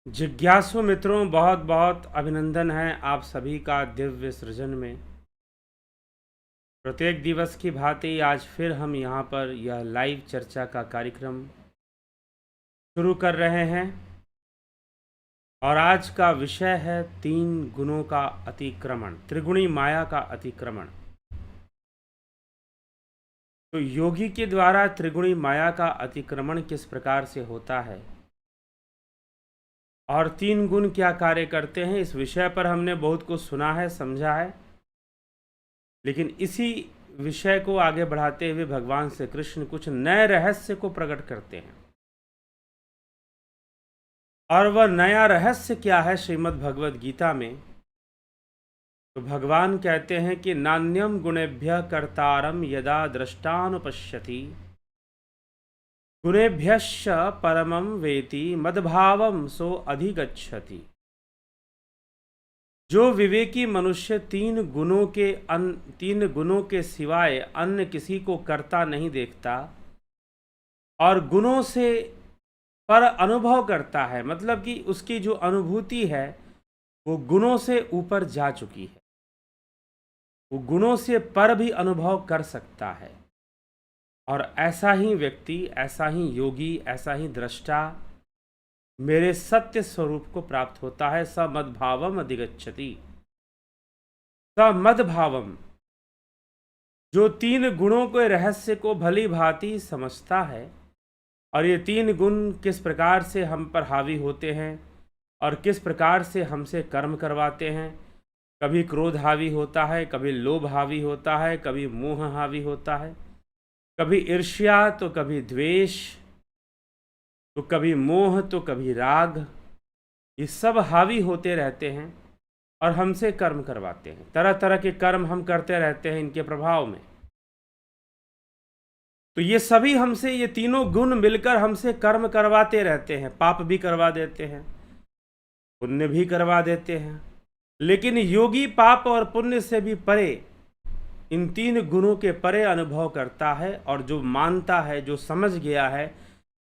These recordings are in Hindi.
जिज्ञासु मित्रों, बहुत बहुत अभिनंदन है आप सभी का दिव्य सृजन में। प्रत्येक दिवस की भांति आज फिर हम यहाँ पर यह लाइव चर्चा का कार्यक्रम शुरू कर रहे हैं और आज का विषय है 3 गुणों का अतिक्रमण, त्रिगुणी माया का अतिक्रमण। तो योगी के द्वारा त्रिगुणी माया का अतिक्रमण किस प्रकार से होता है और 3 गुण क्या कार्य करते हैं, इस विषय पर हमने बहुत कुछ सुना है, समझा है। लेकिन इसी विषय को आगे बढ़ाते हुए भगवान श्री कृष्ण कुछ नए रहस्य को प्रकट करते हैं। और वह नया रहस्य क्या है श्रीमद् भगवद गीता में? तो भगवान कहते हैं कि नान्यम गुणेभ्य कर्तारम यदा दृष्टानुपश्यति गुणेभ्यश्च परमं वेति मद्भावम सो अधिगच्छति। जो विवेकी मनुष्य 3 गुणों के सिवाय अन्य किसी को कर्ता नहीं देखता और गुणों से पर अनुभव करता है, मतलब कि उसकी जो अनुभूति है वो गुणों से ऊपर जा चुकी है, वो गुणों से पर भी अनुभव कर सकता है। और ऐसा ही व्यक्ति, ऐसा ही योगी, ऐसा ही दृष्टा मेरे सत्य स्वरूप को प्राप्त होता है। स मद्भावम अधिगच्छति। स मद्भावम, जो 3 गुणों के रहस्य को भली भांति समझता है और ये 3 गुण किस प्रकार से हम पर हावी होते हैं और किस प्रकार से हमसे कर्म करवाते हैं। कभी क्रोध हावी होता है, कभी लोभ हावी होता है, कभी मोह हावी होता है, कभी ईर्ष्या तो कभी द्वेष, तो कभी मोह तो कभी राग। ये सब हावी होते रहते हैं और हमसे कर्म करवाते हैं। तरह तरह के कर्म हम करते रहते हैं इनके प्रभाव में। तो ये सभी हमसे, ये 3 गुण मिलकर हमसे कर्म करवाते रहते हैं। पाप भी करवा देते हैं, पुण्य भी करवा देते हैं। लेकिन योगी पाप और पुण्य से भी परे, इन 3 गुणों के परे अनुभव करता है और जो मानता है, जो समझ गया है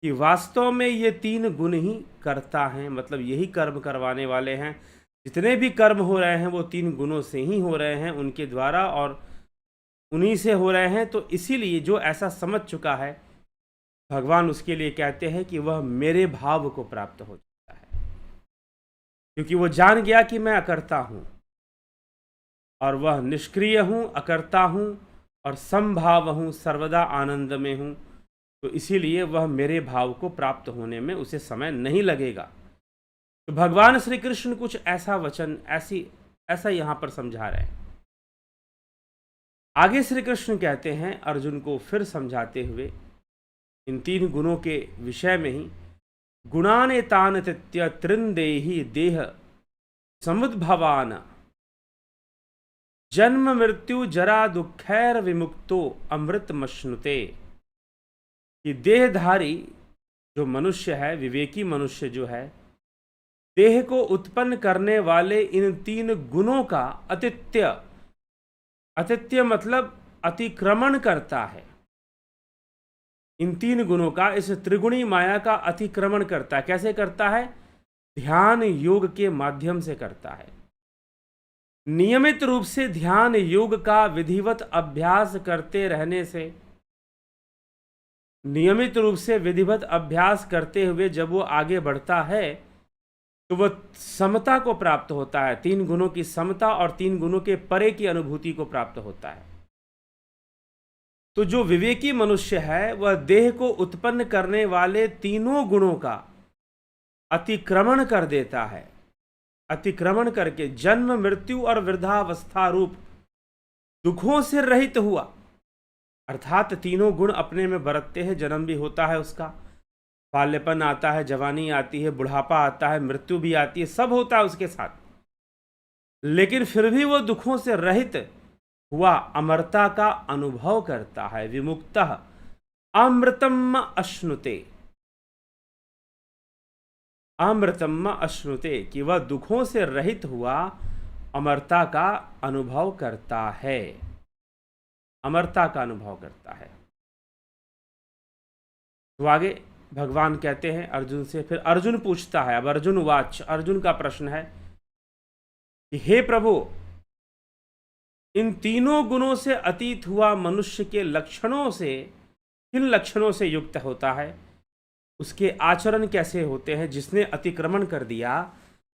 कि वास्तव में ये 3 गुण ही करता है, मतलब यही कर्म करवाने वाले हैं। जितने भी कर्म हो रहे हैं वो 3 गुणों से ही हो रहे हैं, उनके द्वारा और उन्हीं से हो रहे हैं। तो इसीलिए जो ऐसा समझ चुका है, भगवान उसके लिए कहते हैं कि वह मेरे भाव को प्राप्त हो जाता है, क्योंकि वो जान गया कि मैं अकर्ता हूँ और वह निष्क्रिय हूँ, अकर्ता हूँ और समभाव हूँ, सर्वदा आनंद में हूँ। तो इसीलिए वह मेरे भाव को प्राप्त होने में उसे समय नहीं लगेगा। तो भगवान श्री कृष्ण कुछ ऐसा वचन, ऐसा यहाँ पर समझा रहे हैं। आगे श्री कृष्ण कहते हैं अर्जुन को फिर समझाते हुए इन 3 गुणों के विषय में ही, गुणाने तान तित्य त्रिंदेहि देह समुद्भवान जन्म मृत्यु जरा दुखैर विमुक्तो अमृत मश्नुते। कि देहधारी जो मनुष्य है, विवेकी मनुष्य जो है, देह को उत्पन्न करने वाले इन 3 गुणों का अतिथ्य मतलब अतिक्रमण करता है। इन 3 गुणों का, इस त्रिगुणी माया का अतिक्रमण करता है। कैसे करता है? ध्यान योग के माध्यम से करता है। नियमित रूप से ध्यान योग का विधिवत अभ्यास करते रहने से, नियमित रूप से विधिवत अभ्यास करते हुए जब वो आगे बढ़ता है तो वह समता को प्राप्त होता है। 3 गुणों की समता और 3 गुणों के परे की अनुभूति को प्राप्त होता है। तो जो विवेकी मनुष्य है वह देह को उत्पन्न करने वाले 3 गुणों का अतिक्रमण कर देता है। अतिक्रमण करके जन्म मृत्यु और वृद्धावस्था रूप दुखों से रहित हुआ, अर्थात 3 गुण अपने में बरतते हैं। जन्म भी होता है उसका, बाल्यपन आता है, जवानी आती है, बुढ़ापा आता है, मृत्यु भी आती है, सब होता है उसके साथ। लेकिन फिर भी वो दुखों से रहित हुआ अमरता का अनुभव करता है। विमुक्तः अमृतम अश्नुते, अमृतम अश्नुते, कि वह दुखों से रहित हुआ अमरता का अनुभव करता है, अमरता का अनुभव करता है। तो आगे भगवान कहते हैं अर्जुन से। फिर अर्जुन पूछता है, अब अर्जुन वाच, अर्जुन का प्रश्न है कि हे प्रभु, इन तीनों गुणों से अतीत हुआ मनुष्य के लक्षणों से, किन लक्षणों से युक्त होता है, उसके आचरण कैसे होते हैं? जिसने अतिक्रमण कर दिया,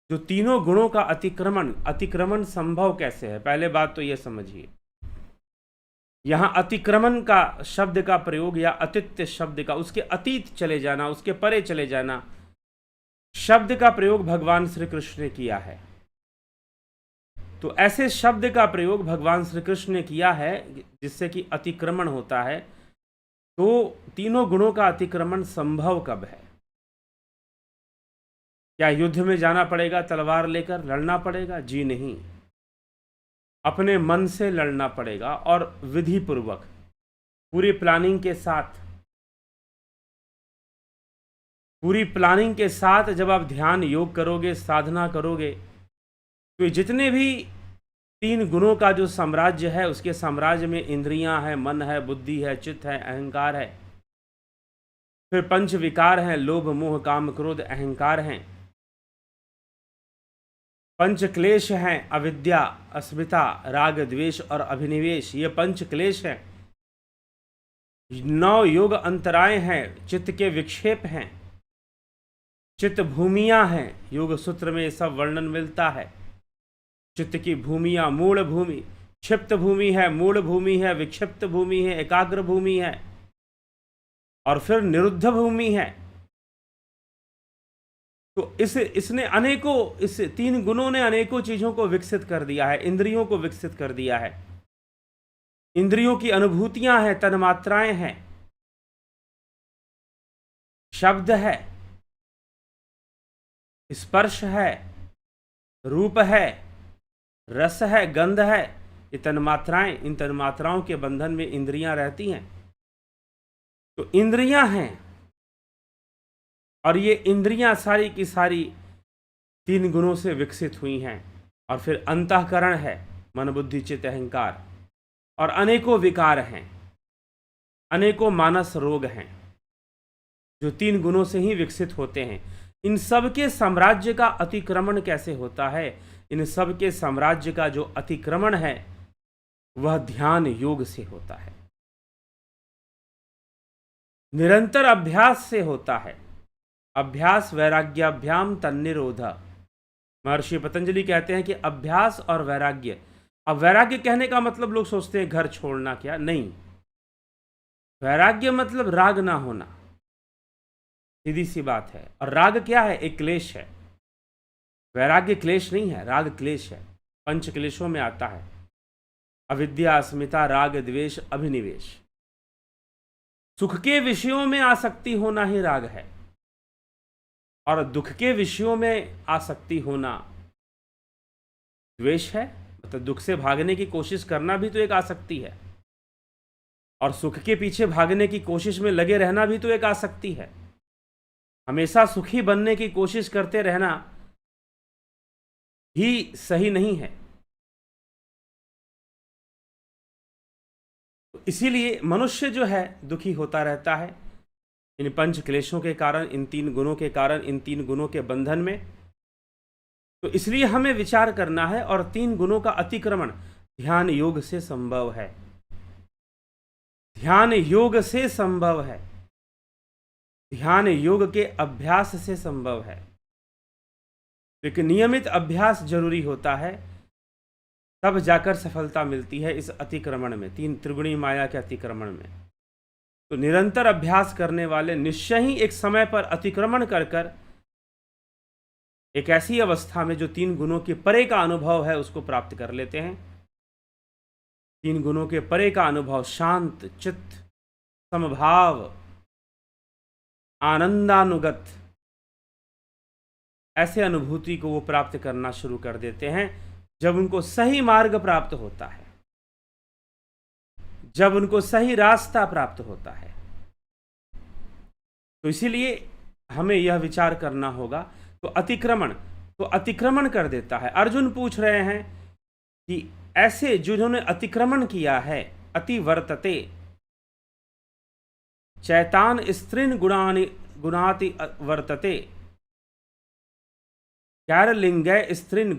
जो तीनों गुणों का अतिक्रमण संभव कैसे है? पहले बात तो यह समझिए, यहां अतिक्रमण का शब्द का प्रयोग या अतित्य शब्द का, उसके अतीत चले जाना, उसके परे चले जाना, शब्द का प्रयोग भगवान श्री कृष्ण ने किया है। तो ऐसे शब्द का प्रयोग भगवान श्री कृष्ण ने किया है जिससे कि अतिक्रमण होता है। तो तीनों गुणों का अतिक्रमण संभव कब है? क्या युद्ध में जाना पड़ेगा, तलवार लेकर लड़ना पड़ेगा? जी नहीं, अपने मन से लड़ना पड़ेगा और विधि पूर्वक, पूरी प्लानिंग के साथ। पूरी प्लानिंग के साथ जब आप ध्यान योग करोगे, साधना करोगे, तो जितने भी तीन गुणों का जो साम्राज्य है, उसके साम्राज्य में इंद्रियां हैं, मन है, बुद्धि है, चित्त है, अहंकार है, फिर पंच विकार हैं, लोभ मोह काम क्रोध अहंकार हैं, पंच क्लेश हैं, अविद्या अस्मिता राग द्वेष और अभिनिवेश, ये पंच क्लेश हैं। 9 योग अंतराय हैं, चित्त के विक्षेप हैं, चित्त भूमियां हैं। योग सूत्र में ये सब वर्णन मिलता है। चित्त की भूमियां, मूल भूमि, क्षिप्त भूमि है, मूल भूमि है, विक्षिप्त भूमि है, एकाग्र भूमि है, और फिर निरुद्ध भूमि है। तो इसने अनेकों, इस तीन गुणों ने अनेकों चीजों को विकसित कर दिया है, इंद्रियों को विकसित कर दिया है। इंद्रियों की अनुभूतियां हैं, तन्मात्राएं हैं, शब्द है, स्पर्श है, रूप है, रस है, गंध है, ये तन्मात्राएं, इन तन्मात्राओं के बंधन में इंद्रियां रहती हैं। तो इंद्रियां हैं, और ये इंद्रियां सारी की सारी तीन गुणों से विकसित हुई हैं। और फिर अंतःकरण है, मन बुद्धि चित्त अहंकार, और अनेकों विकार हैं, अनेकों मानस रोग हैं, जो तीन गुणों से ही विकसित होते हैं। इन सब के साम्राज्य का अतिक्रमण कैसे होता है? इन सब के साम्राज्य का जो अतिक्रमण है वह ध्यान योग से होता है, निरंतर अभ्यास से होता है। अभ्यास वैराग्याभ्याम तन्निरोध। महर्षि पतंजलि कहते हैं कि अभ्यास और वैराग्य, अब वैराग्य कहने का मतलब लोग सोचते हैं घर छोड़ना, क्या? नहीं, वैराग्य मतलब राग ना होना, सीधी सी बात है। और राग क्या है? एक क्लेश है। वैराग्य क्लेश नहीं है, राग क्लेश है, पंच क्लेशों में आता है। अविद्या अस्मिता राग द्वेष अभिनिवेश। सुख के विषयों में आसक्ति होना ही राग है, और दुख के विषयों में आसक्ति होना द्वेष है। मतलब दुख से भागने की कोशिश करना भी तो एक आसक्ति है, और सुख के पीछे भागने की कोशिश में लगे रहना भी तो एक आसक्ति है। हमेशा सुखी बनने की कोशिश करते रहना ही सही नहीं है। तो इसीलिए मनुष्य जो है दुखी होता रहता है, इन पंच क्लेशों के कारण, इन तीन गुणों के कारण, इन तीन गुणों के बंधन में। तो इसलिए हमें विचार करना है, और तीन गुणों का अतिक्रमण ध्यान योग से संभव है। ध्यान योग से संभव है, ध्यान योग के अभ्यास से संभव है। लेकिन नियमित अभ्यास जरूरी होता है, तब जाकर सफलता मिलती है इस अतिक्रमण में, तीन त्रिगुणी माया के अतिक्रमण में। तो निरंतर अभ्यास करने वाले निश्चय ही एक समय पर अतिक्रमण कर कर एक ऐसी अवस्था में जो तीन गुणों के परे का अनुभव है उसको प्राप्त कर लेते हैं। तीन गुणों के परे का अनुभव, शांत चित्त, समभाव, आनंदानुगत, ऐसे अनुभूति को वो प्राप्त करना शुरू कर देते हैं जब उनको सही मार्ग प्राप्त होता है, जब उनको सही रास्ता प्राप्त होता है। तो इसीलिए हमें यह विचार करना होगा। तो अतिक्रमण कर देता है। अर्जुन पूछ रहे हैं कि ऐसे जिन्होंने अतिक्रमण किया है, अतिवर्तते चैतान स्त्रीन गुणानि गुणाति वर्तते कैरलिंगै स्त्रीन्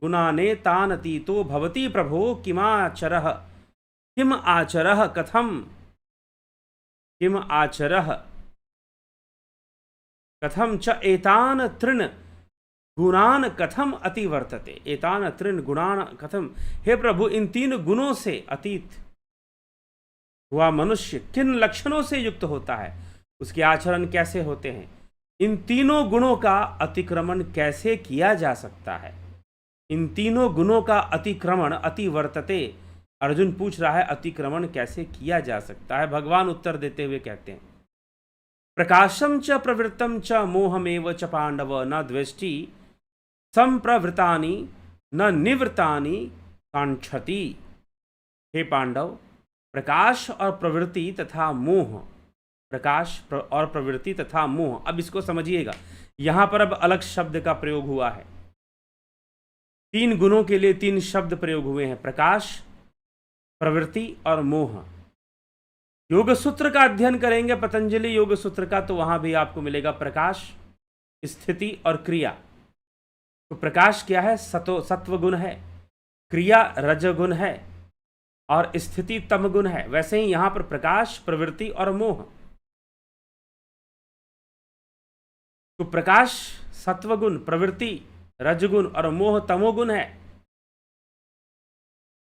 गुणाने तानतीतो भवति प्रभो किम आचरः कथम च एतान तृण गुणान कथम अति वर्तते। एतान तृण गुणान कथम, हे प्रभु इन 3 गुणों से अतीत हुआ मनुष्य किन लक्षणों से युक्त होता है, उसके आचरण कैसे होते हैं, इन तीनों गुणों का अतिक्रमण कैसे किया जा सकता है। इन तीनों गुणों का अतिक्रमण अति वर्तते, अर्जुन पूछ रहा है अतिक्रमण कैसे किया जा सकता है। भगवान उत्तर देते हुए कहते हैं प्रकाशम च प्रवृत्तम च मोहमेव च पांडव न द्वेष्टि संप्रवृतानि न निवृत्तानि कांक्षति। हे पांडव, प्रकाश और प्रवृत्ति तथा मोह, प्रकाश और प्रवृत्ति तथा मोह, अब इसको समझिएगा, यहां पर अब अलग शब्द का प्रयोग हुआ है। 3 गुणों के लिए 3 शब्द प्रयोग हुए हैं, प्रकाश, प्रवृत्ति और मोह। योग सूत्र का अध्ययन करेंगे, पतंजलि योग सूत्र का, तो वहां भी आपको मिलेगा प्रकाश, स्थिति और क्रिया। तो प्रकाश क्या है? सत्व गुण है, क्रिया रजगुण है और स्थिति तम गुण है। वैसे ही यहां पर प्रकाश, प्रवृत्ति और मोह। तो प्रकाश सत्वगुण, प्रवृत्ति रजगुण और मोह तमोगुण है।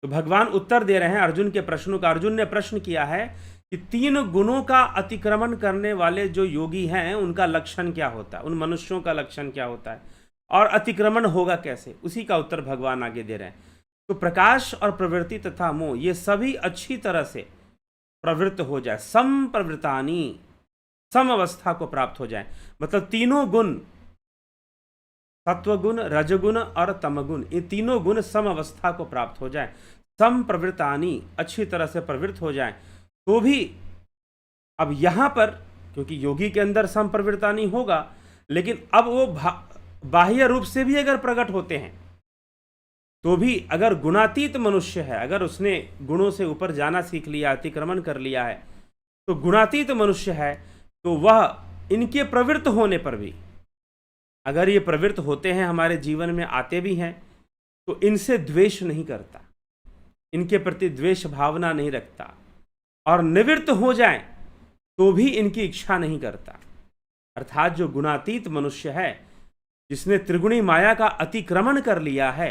तो भगवान उत्तर दे रहे हैं अर्जुन के प्रश्नों का। अर्जुन ने प्रश्न किया है कि 3 गुणों का अतिक्रमण करने वाले जो योगी हैं उनका लक्षण क्या होता है, उन मनुष्यों का लक्षण क्या होता है और अतिक्रमण होगा कैसे, उसी का उत्तर भगवान आगे दे रहे हैं। तो प्रकाश और प्रवृत्ति तथा मोह ये सभी अच्छी तरह से प्रवृत्त हो जाए, संप्रवृत्तानि, सम अवस्था को प्राप्त हो जाए। मतलब तीनों गुण, सत्वगुण, रजगुण और तमगुण, ये तीनों गुण सम अवस्था को प्राप्त हो जाए, संप्रवृत्तानि, अच्छी तरह से प्रवृत्त हो जाए। तो भी अब यहां पर, क्योंकि योगी के अंदर संप्रवृत्तानि होगा, लेकिन अब वो बाह्य रूप से भी अगर प्रकट होते हैं तो भी, अगर गुणातीत मनुष्य है, अगर उसने गुणों से ऊपर जाना सीख लिया, अतिक्रमण कर लिया है, तो गुणातीत मनुष्य है, तो वह इनके प्रवृत्त होने पर भी, अगर ये प्रवृत्त होते हैं, हमारे जीवन में आते भी हैं, तो इनसे द्वेष नहीं करता, इनके प्रति द्वेष भावना नहीं रखता, और निवृत्त हो जाए तो भी इनकी इच्छा नहीं करता। अर्थात जो गुणातीत मनुष्य है, जिसने त्रिगुणी माया का अतिक्रमण कर लिया है,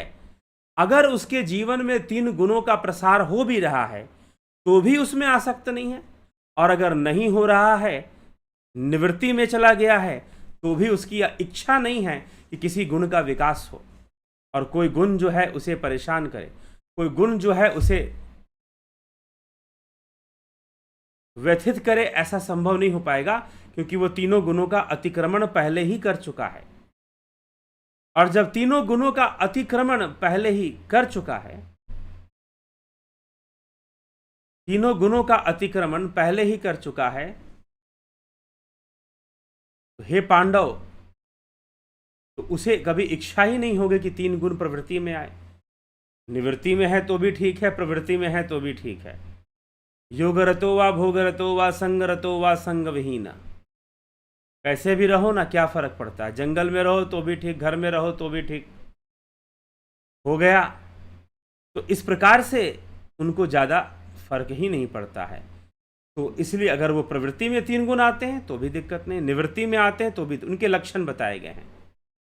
अगर उसके जीवन में 3 गुणों का प्रसार हो भी रहा है तो भी उसमें आसक्त नहीं है, और अगर नहीं हो रहा है, निवृत्ति में चला गया है, तो भी उसकी इच्छा नहीं है कि किसी गुण का विकास हो और कोई गुण जो है उसे परेशान करे, कोई गुण जो है उसे व्यथित करे। ऐसा संभव नहीं हो पाएगा, क्योंकि वो तीनों गुणों का अतिक्रमण पहले ही कर चुका है। और जब तीनों गुणों का अतिक्रमण पहले ही कर चुका है, तीनों गुणों का अतिक्रमण पहले ही कर चुका है, तो हे पांडव, तो उसे कभी इच्छा ही नहीं होगी कि 3 गुण प्रवृत्ति में आए। निवृत्ति में है तो भी ठीक है, प्रवृत्ति में है तो भी ठीक है। योगरतो वा भोगरतो वा संगरतो वा संगविहीन, कैसे भी रहो ना, क्या फर्क पड़ता है। जंगल में रहो तो भी ठीक, घर में रहो तो भी ठीक, हो गया। तो इस प्रकार से उनको ज़्यादा फर्क ही नहीं पड़ता है। तो इसलिए अगर वो प्रवृत्ति में 3 गुण आते हैं तो भी दिक्कत नहीं, निवृत्ति में आते हैं तो भी, उनके लक्षण बताए गए हैं।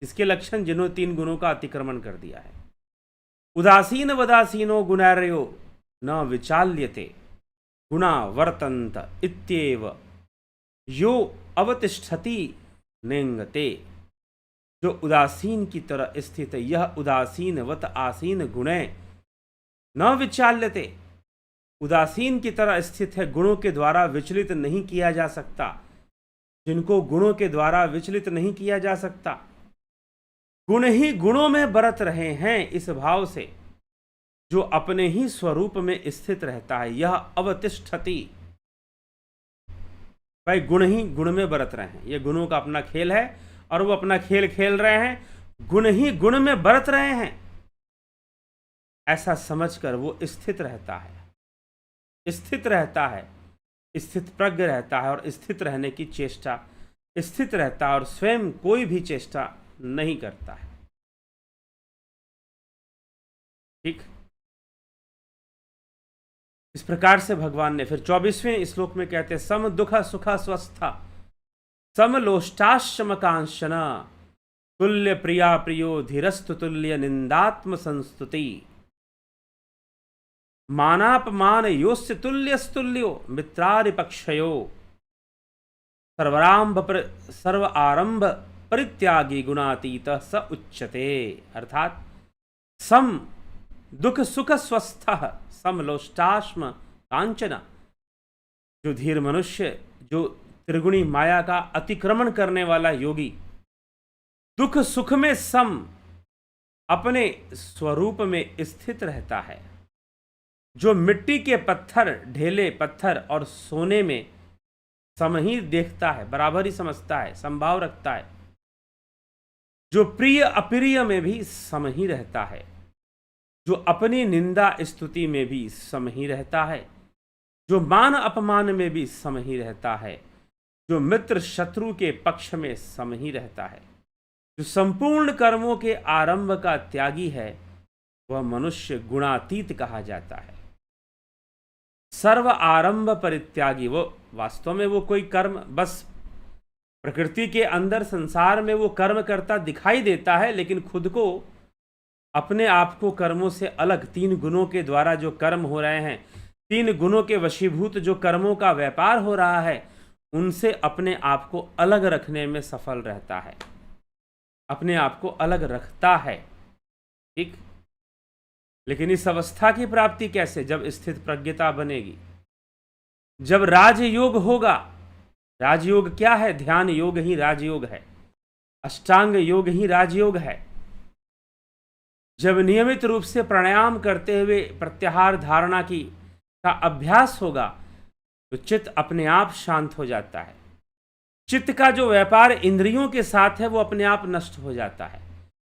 इसके लक्षण जिन्होंने 3 गुणों का अतिक्रमण कर दिया है। उदासीन वदासीनो गुणार्यो न विचाल्यते गुणा वर्तन्त इत्येव यो अवतिष्ठति नेंगते। जो उदासीन की तरह स्थित है, यह उदासीनवत आसीन गुणे न विचाल्यते, उदासीन की तरह स्थित है, गुणों के द्वारा विचलित नहीं किया जा सकता। जिनको गुणों के द्वारा विचलित नहीं किया जा सकता, गुण ही गुणों में बरत रहे हैं, इस भाव से जो अपने ही स्वरूप में स्थित रहता है, यह अवतिष्ठति। भाई गुण ही गुण में बरत रहे हैं, ये गुणों का अपना खेल है और वो अपना खेल खेल रहे हैं, गुण ही गुण में बरत रहे हैं, ऐसा समझकर वो स्थित रहता है, स्थित रहता है, स्थित प्रज्ञ रहता है और स्थित रहने की चेष्टा स्थित रहता है और स्वयं कोई भी चेष्टा नहीं करता है। ठीक, इस प्रकार से भगवान ने फिर 24वें श्लोक में कहते हैं, सम दुख सुख स्वस्था समलोष्टाश्रम कांक्षना तुल्य प्रिया प्रियो धीरस्तु तुल्य निंदात्म संस्तुति मानापमान योस्य तुल्यस्तुल्यो मित्रारिपक्षयो सर्व आरंभ परित्यागी गुणातीत स उच्यते। अर्थात सम दुख सुख स्वस्थ समलोष्टाश्म कांचना, जो धीर मनुष्य, जो त्रिगुणी माया का अतिक्रमण करने वाला योगी, दुख सुख में सम, अपने स्वरूप में स्थित रहता है, जो मिट्टी के पत्थर, ढेले पत्थर और सोने में सम ही देखता है, बराबर ही समझता है, समभाव रखता है, जो प्रिय अप्रिय में भी सम ही रहता है, जो अपनी निंदा स्तुति में भी सम ही रहता है, जो मान अपमान में भी सम ही रहता है, जो मित्र शत्रु के पक्ष में सम ही रहता है, जो संपूर्ण कर्मों के आरंभ का त्यागी है, वह मनुष्य गुणातीत कहा जाता है। सर्व आरंभ परित्यागी, वो वास्तव में वो कोई कर्म, बस प्रकृति के अंदर संसार में वो कर्म करता दिखाई देता है, लेकिन खुद को, अपने आप को कर्मों से अलग, तीन गुणों के द्वारा जो कर्म हो रहे हैं, तीन गुणों के वशीभूत जो कर्मों का व्यापार हो रहा है, उनसे अपने आप को अलग रखने में सफल रहता है, अपने आप को अलग रखता है। ठीक, लेकिन इस अवस्था की प्राप्ति कैसे? जब स्थित प्रज्ञता बनेगी, जब राजयोग होगा। राजयोग क्या है? ध्यान योग ही राजयोग है, अष्टांग योग ही राजयोग है। जब नियमित रूप से प्राणायाम करते हुए प्रत्याहार धारणा का अभ्यास होगा, तो चित्त अपने आप शांत हो जाता है। चित्त का जो व्यापार इंद्रियों के साथ है, वो अपने आप नष्ट हो जाता है।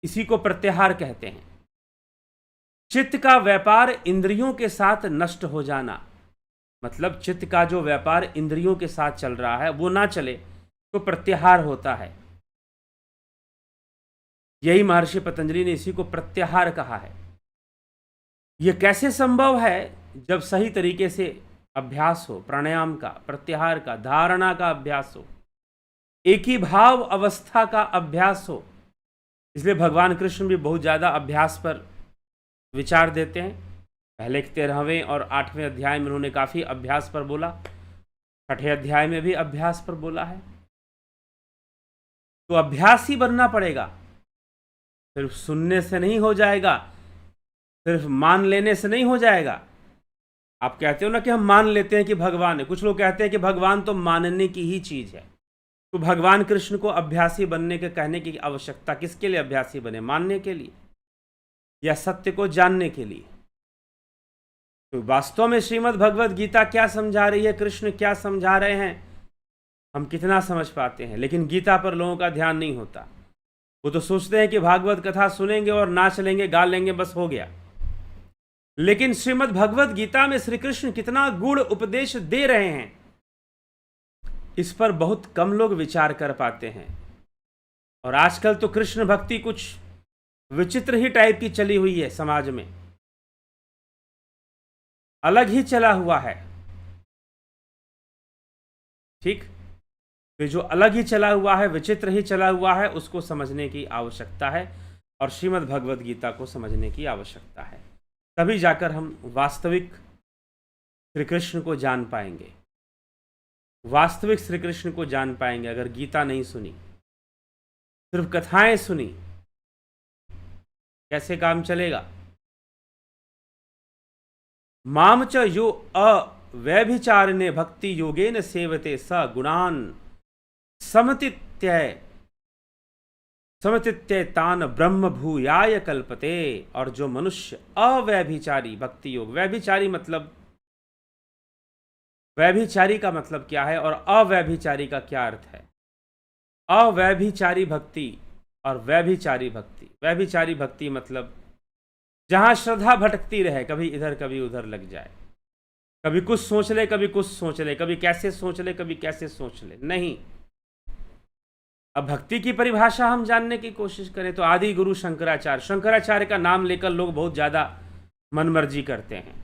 इसी को प्रत्याहार कहते हैं। चित्त का व्यापार इंद्रियों के साथ नष्ट हो जाना, मतलब चित्त का जो व्यापार इंद्रियों के साथ चल रहा है वो ना चले, तो प्रत्याहार होता है। यही महर्षि पतंजलि ने इसी को प्रत्याहार कहा है। यह कैसे संभव है? जब सही तरीके से अभ्यास हो, प्राणायाम का, प्रत्याहार का, धारणा का अभ्यास हो, एक ही भाव अवस्था का अभ्यास हो। इसलिए भगवान कृष्ण भी बहुत ज़्यादा अभ्यास पर विचार देते हैं। पहले 13वें और 8वें अध्याय में उन्होंने काफ़ी अभ्यास पर बोला, 6ठे अध्याय में भी अभ्यास पर बोला है। तो अभ्यास ही बनना पड़ेगा, सिर्फ सुनने से नहीं हो जाएगा, सिर्फ मान लेने से नहीं हो जाएगा। आप कहते हो ना कि हम मान लेते हैं कि भगवान है, कुछ लोग कहते हैं कि भगवान तो मानने की ही चीज़ है। तो भगवान कृष्ण को अभ्यासी बनने के कहने की आवश्यकता किसके लिए? अभ्यासी बने, मानने के लिए या सत्य को जानने के लिए? तो वास्तव में श्रीमद् भगवद गीता क्या समझा रही है, कृष्ण क्या समझा रहे हैं, हम कितना समझ पाते हैं? लेकिन गीता पर लोगों का ध्यान नहीं होता। वो तो सोचते हैं कि भागवत कथा सुनेंगे और नाच लेंगे, गा लेंगे, बस हो गया। लेकिन श्रीमद् भगवद गीता में श्री कृष्ण कितना गूढ़ उपदेश दे रहे हैं, इस पर बहुत कम लोग विचार कर पाते हैं। और आजकल तो कृष्ण भक्ति कुछ विचित्र ही टाइप की चली हुई है, समाज में अलग ही चला हुआ है। ठीक, तो जो अलग ही चला हुआ है, विचित्र ही चला हुआ है, उसको समझने की आवश्यकता है और श्रीमद् भगवद गीता को समझने की आवश्यकता है। तभी जाकर हम वास्तविक श्री कृष्ण को जान पाएंगे, वास्तविक श्री कृष्ण को जान पाएंगे। अगर गीता नहीं सुनी, सिर्फ कथाएं सुनी, कैसे काम चलेगा? माम च यो अव्यभिचारिणे भक्ति योगेन सेवते स गुणान समतित्य तान ब्रह्म भूयाय कल्पते। और जो मनुष्य अव्यभिचारी भक्ति योग, व्यभिचारी मतलब, व्यभिचारी का मतलब क्या है और अव्यभिचारी का क्या अर्थ है? अव्यभिचारी भक्ति और व्यभिचारी भक्ति। व्यभिचारी भक्ति मतलब जहां श्रद्धा भटकती रहे, कभी इधर कभी उधर लग जाए, कभी कुछ सोच ले, कभी कुछ सोच ले, कभी कैसे सोच ले, कभी कैसे सोच ले। नहीं, अब भक्ति की परिभाषा हम जानने की कोशिश करें तो आदि गुरु शंकराचार्य, शंकराचार्य का नाम लेकर लोग बहुत ज़्यादा मनमर्जी करते हैं।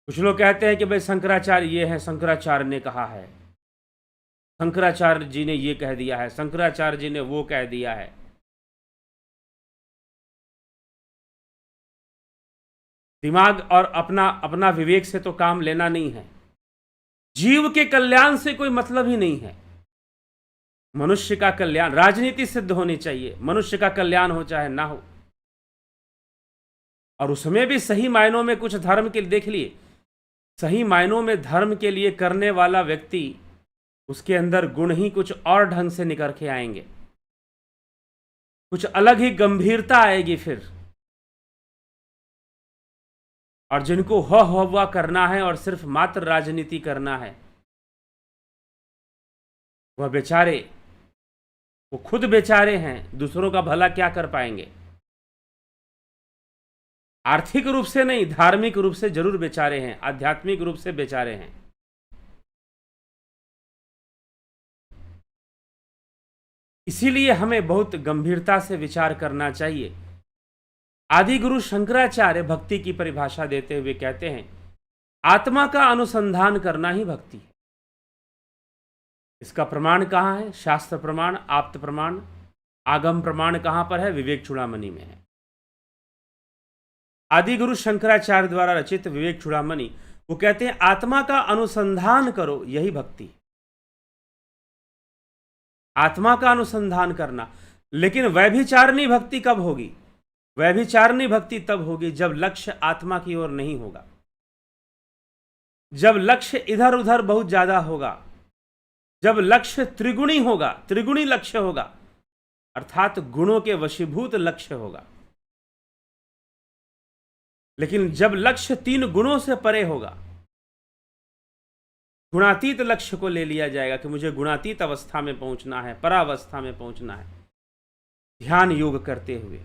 कुछ लोग कहते हैं कि भाई शंकराचार्य ये है, शंकराचार्य ने कहा है, शंकराचार्य जी ने ये कह दिया है, शंकराचार्य जी ने वो कह दिया है। दिमाग और अपना अपना विवेक से तो काम लेना नहीं है। जीव के कल्याण से कोई मतलब ही नहीं है। मनुष्य का कल्याण, राजनीति सिद्ध होनी चाहिए, मनुष्य का कल्याण हो चाहे ना हो। और उसमें भी सही मायनों में कुछ धर्म के, देख लिए, सही मायनों में धर्म के लिए करने वाला व्यक्ति, उसके अंदर गुण ही कुछ और ढंग से निकल के आएंगे, कुछ अलग ही गंभीरता आएगी फिर। और जिनको हुआ करना है और सिर्फ मात्र राजनीति करना है, वह बेचारे, वो खुद बेचारे हैं, दूसरों का भला क्या कर पाएंगे। आर्थिक रूप से नहीं, धार्मिक रूप से जरूर बेचारे हैं, आध्यात्मिक रूप से बेचारे हैं। इसीलिए हमें बहुत गंभीरता से विचार करना चाहिए। आदि गुरु शंकराचार्य भक्ति की परिभाषा देते हुए कहते हैं, आत्मा का अनुसंधान करना ही भक्ति है। इसका प्रमाण कहाँ है? शास्त्र प्रमाण, आप्त प्रमाण, आगम प्रमाण कहाँ पर है? विवेक चूड़ामणि में है। आदि गुरु शंकराचार्य द्वारा रचित विवेक चूड़ामणि, वो कहते हैं आत्मा का अनुसंधान करो, यही भक्ति है। आत्मा का अनुसंधान करना। लेकिन व्यभिचारिणी भक्ति कब होगी? व्यभिचारिणी भक्ति तब होगी जब लक्ष्य आत्मा की ओर नहीं होगा, जब लक्ष्य इधर उधर बहुत ज्यादा होगा, जब लक्ष्य त्रिगुणी होगा, त्रिगुणी लक्ष्य होगा, अर्थात गुणों के वशीभूत लक्ष्य होगा। लेकिन जब लक्ष्य तीन गुणों से परे होगा, गुणातीत लक्ष्य को ले लिया जाएगा कि मुझे गुणातीत अवस्था में पहुंचना है, परावस्था में पहुंचना है, ध्यान योग करते हुए,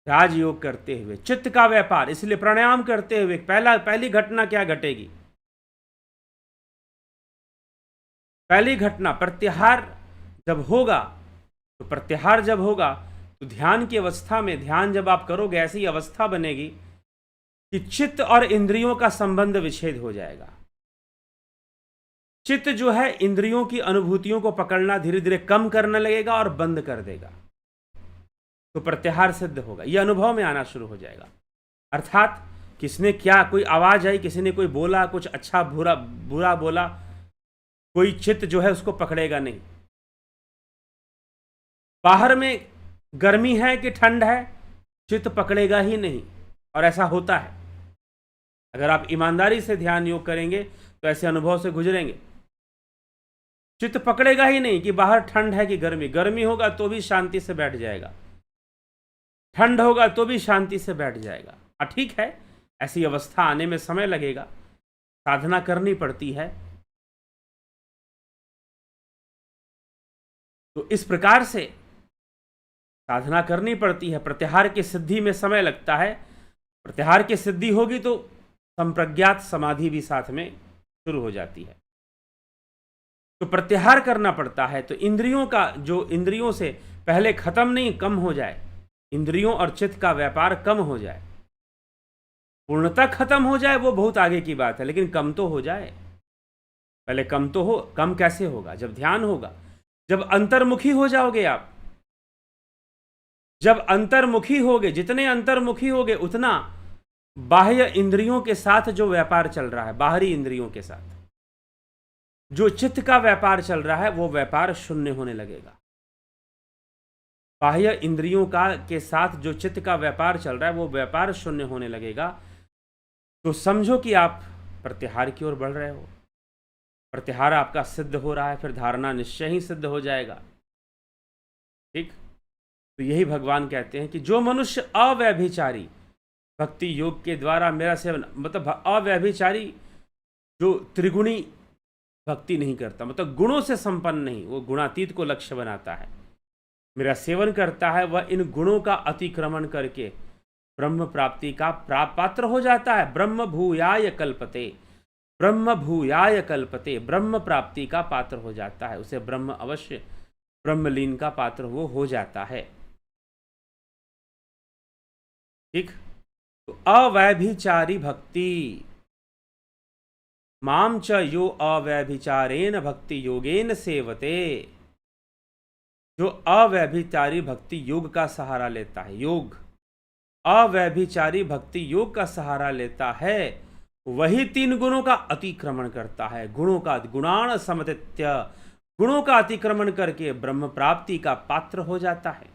राजयोग करते हुए, चित्त का व्यापार, इसलिए प्राणायाम करते हुए पहली घटना क्या घटेगी? पहली घटना प्रत्याहार जब होगा, तो प्रत्याहार जब होगा तो ध्यान की अवस्था में, ध्यान जब आप करोगे, ऐसी अवस्था बनेगी कि चित्त और इंद्रियों का संबंध विच्छेद हो जाएगा। चित्त जो है इंद्रियों की अनुभूतियों को पकड़ना धीरे धीरे कम करने लगेगा और बंद कर देगा, तो प्रत्याहार सिद्ध होगा, यह अनुभव में आना शुरू हो जाएगा। अर्थात किसने क्या, कोई आवाज आई, किसी ने कोई बोला, कुछ अच्छा बुरा बोला, कोई चित्त जो है उसको पकड़ेगा नहीं। बाहर में गर्मी है कि ठंड है, चित्त पकड़ेगा ही नहीं। और ऐसा होता है, अगर आप ईमानदारी से ध्यान योग करेंगे तो ऐसे अनुभव से गुजरेंगे। चित्त पकड़ेगा ही नहीं कि बाहर ठंड है कि गर्मी, गर्मी होगा तो भी शांति से बैठ जाएगा, ठंड होगा तो भी शांति से बैठ जाएगा। ठीक है, ऐसी अवस्था आने में समय लगेगा, साधना करनी पड़ती है। तो इस प्रकार से साधना करनी पड़ती है। प्रत्याहार की सिद्धि में समय लगता है। प्रत्याहार की सिद्धि होगी तो संप्रज्ञात समाधि भी साथ में शुरू हो जाती है। तो प्रत्याहार करना पड़ता है। तो इंद्रियों का, जो इंद्रियों से पहले खत्म नहीं, कम हो जाए, इंद्रियों और चित्त का व्यापार कम हो जाए। पूर्णतः खत्म हो जाए वो बहुत आगे की बात है, लेकिन कम तो हो जाए। पहले कम तो हो। कम कैसे होगा? जब ध्यान होगा, जब अंतर्मुखी हो जाओगे आप। जब अंतर्मुखी होगे, जितने अंतर्मुखी होगे उतना बाह्य इंद्रियों के साथ जो व्यापार चल रहा है, बाहरी इंद्रियों के साथ जो चित्त का व्यापार चल रहा है, वो व्यापार शून्य होने लगेगा। बाह्य इंद्रियों का के साथ जो चित्त का व्यापार चल रहा है, वो व्यापार शून्य होने लगेगा। तो समझो कि आप प्रत्याहार की ओर बढ़ रहे हो। प्रत्याहार आपका सिद्ध हो रहा है, फिर धारणा निश्चय ही सिद्ध हो जाएगा। ठीक, तो यही भगवान कहते हैं कि जो मनुष्य अव्यभिचारी भक्ति योग के द्वारा मेरा सेवन, मतलब अव्यभिचारी, जो त्रिगुणी भक्ति नहीं करता, मतलब गुणों से संपन्न नहीं, वो गुणातीत को लक्ष्य बनाता है, मेरा सेवन करता है, वह इन गुणों का अतिक्रमण करके ब्रह्म प्राप्ति का पात्र हो जाता है। ब्रह्म भूयाय कल्पते, ब्रह्म भूयाय कल्पते, ब्रह्म प्राप्ति का पात्र हो जाता है, उसे ब्रह्म अवश्य ब्रह्मलीन का पात्र वो हो जाता है। ठीक। तो अवैभिचारी भक्ति, माम च यो अवैभिचारेण भक्ति योगेन सेवते, जो अव्यभिचारी भक्ति योग का सहारा लेता है, योग अव्यभिचारी भक्ति योग का सहारा लेता है, वही 3 गुणों का अतिक्रमण करता है। गुणों का, गुणान समतित्य, गुणों का अतिक्रमण करके ब्रह्म प्राप्ति का पात्र हो जाता है।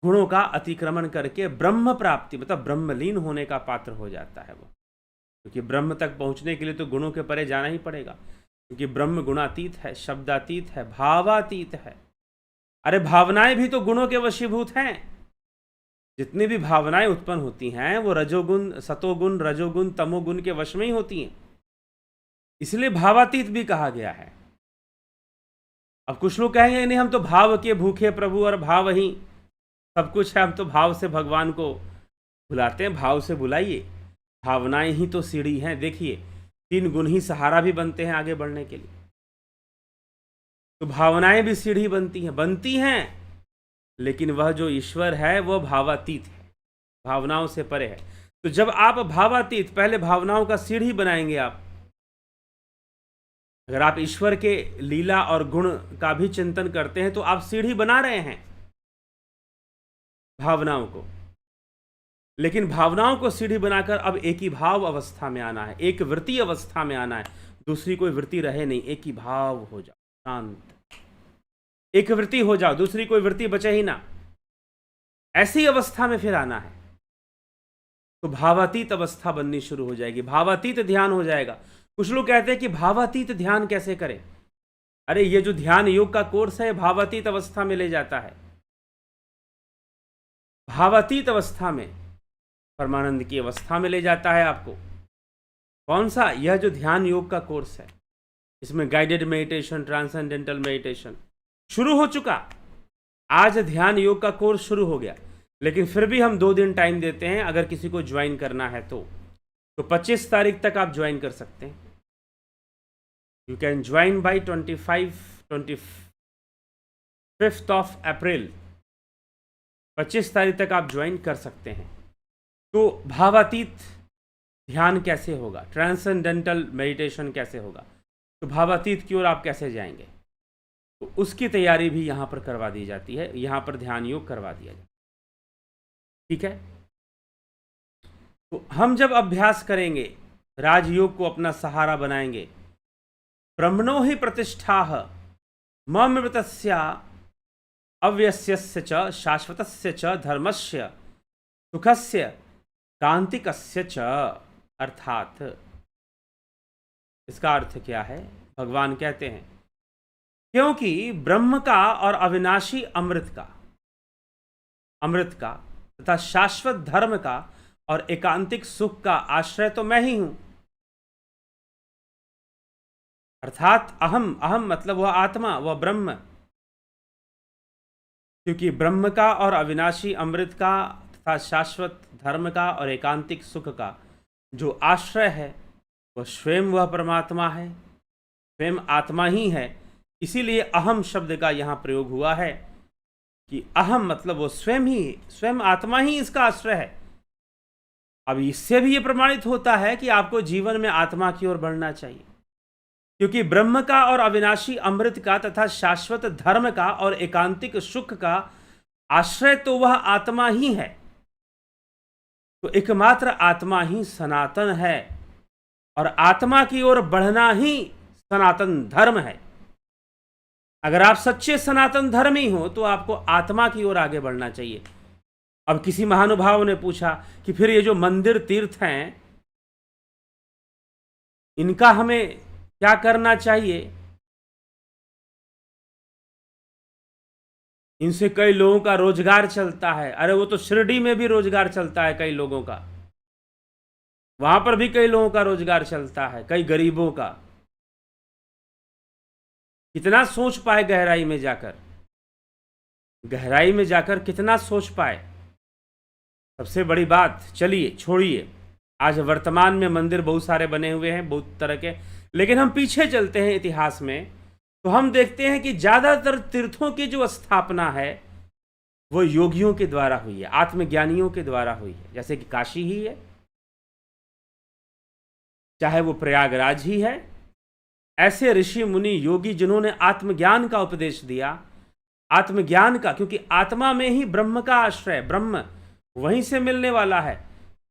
गुणों का अतिक्रमण करके ब्रह्म प्राप्ति मतलब ब्रह्मलीन होने का पात्र हो जाता है वो, क्योंकि ब्रह्म तक पहुंचने के लिए तो गुणों के परे जाना ही पड़ेगा, क्योंकि ब्रह्म गुणातीत है, शब्दातीत है, भावातीत है। अरे भावनाएं भी तो गुणों के वशीभूत हैं। जितनी भी भावनाएं उत्पन्न होती हैं वो रजोगुण, सतोगुण, रजोगुण, तमोगुण के वश में ही होती हैं, इसलिए भावातीत भी कहा गया है। अब कुछ लोग कहेंगे नहीं, हम तो भाव के भूखे प्रभु और भाव ही सब कुछ है, हम तो भाव से भगवान को बुलाते हैं। भाव से बुलाइए, भावनाएं ही तो सीढ़ी हैं। देखिए 3 गुण ही सहारा भी बनते हैं आगे बढ़ने के लिए, तो भावनाएं भी सीढ़ी बनती हैं, लेकिन वह जो ईश्वर है वह भावातीत है, भावनाओं से परे है। तो जब आप भावातीत, पहले भावनाओं का सीढ़ी बनाएंगे आप, अगर आप ईश्वर के लीला और गुण का भी चिंतन करते हैं तो आप सीढ़ी बना रहे हैं भावनाओं को। लेकिन भावनाओं को सीढ़ी बनाकर अब एक ही भाव अवस्था में आना है, एक वृत्ति अवस्था में आना है, दूसरी कोई वृत्ति रहे नहीं, एक ही भाव हो जाओ, शांत एक वृत्ति हो जाओ, दूसरी कोई वृत्ति बचे ही ना, ऐसी अवस्था में फिर आना है। तो भावातीत अवस्था बननी शुरू हो जाएगी, भावातीत ध्यान हो जाएगा। कुछ लोग कहते हैं कि भावातीत ध्यान कैसे करें? अरे ये जो ध्यान योग का कोर्स है भावातीत अवस्था में ले जाता है। भावातीत अवस्था में, परमानंद की अवस्था में ले जाता है आपको। कौन सा? यह जो ध्यान योग का कोर्स है, इसमें गाइडेड मेडिटेशन, ट्रांसेंडेंटल मेडिटेशन शुरू हो चुका। आज ध्यान योग का कोर्स शुरू हो गया, लेकिन फिर भी हम 2 दिन टाइम देते हैं अगर किसी को ज्वाइन करना है तो 25 तारीख तक आप ज्वाइन कर सकते हैं। You can join by 25th of April, 25 तारीख तक आप ज्वाइन कर सकते हैं। तो भावातीत ध्यान कैसे होगा, ट्रांसेंडेंटल मेडिटेशन कैसे होगा, तो भावातीत की ओर आप कैसे जाएंगे, तो उसकी तैयारी भी यहाँ पर करवा दी जाती है, यहाँ पर ध्यान योग करवा दिया जाता है। ठीक है। तो हम जब अभ्यास करेंगे, राजयोग को अपना सहारा बनाएंगे, ब्रह्मणो ही प्रतिष्ठा ममृतस्य अव्यस्यस्य च शाश्वतस्य च धर्मस्य सुखस्य कांतिकस्य च, अर्थात इसका अर्थ क्या है? भगवान कहते हैं क्योंकि ब्रह्म का और अविनाशी अमृत का तथा शाश्वत धर्म का और एकांतिक सुख का आश्रय तो मैं ही हूं। अर्थात अहम, अहम मतलब वह आत्मा, वह ब्रह्म, क्योंकि ब्रह्म का और अविनाशी अमृत का तथा शाश्वत धर्म का और एकांतिक सुख का जो आश्रय है वह स्वयं वह परमात्मा है, स्वयं आत्मा ही है। इसीलिए अहम शब्द का यहाँ प्रयोग हुआ है कि अहम मतलब वो स्वयं ही, स्वयं आत्मा ही इसका आश्रय है। अब इससे भी ये प्रमाणित होता है कि आपको जीवन में आत्मा की ओर बढ़ना चाहिए, क्योंकि ब्रह्म का और अविनाशी अमृत का तथा शाश्वत धर्म का और एकांतिक सुख का आश्रय तो वह आत्मा ही है। तो एकमात्र आत्मा ही सनातन है और आत्मा की ओर बढ़ना ही सनातन धर्म है। अगर आप सच्चे सनातन धर्मी हो तो आपको आत्मा की ओर आगे बढ़ना चाहिए। अब किसी महानुभाव ने पूछा कि फिर ये जो मंदिर तीर्थ हैं इनका हमें क्या करना चाहिए? इनसे कई लोगों का रोजगार चलता है। अरे वो तो शिरडी में भी रोजगार चलता है कई लोगों का, वहां पर भी कई लोगों का रोजगार चलता है, कई गरीबों का। कितना सोच पाए गहराई में जाकर, गहराई में जाकर कितना सोच पाए। सबसे बड़ी बात, चलिए छोड़िए, आज वर्तमान में मंदिर बहुत सारे बने हुए हैं, बहुत तरह के, लेकिन हम पीछे चलते हैं इतिहास में तो हम देखते हैं कि ज़्यादातर तीर्थों की जो स्थापना है वो योगियों के द्वारा हुई है, आत्मज्ञानियों के द्वारा हुई है। जैसे कि काशी ही है, चाहे वो प्रयागराज ही है, ऐसे ऋषि मुनि योगी जिन्होंने आत्मज्ञान का उपदेश दिया, आत्मज्ञान का, क्योंकि आत्मा में ही ब्रह्म का आश्रय, ब्रह्म वहीं से मिलने वाला है,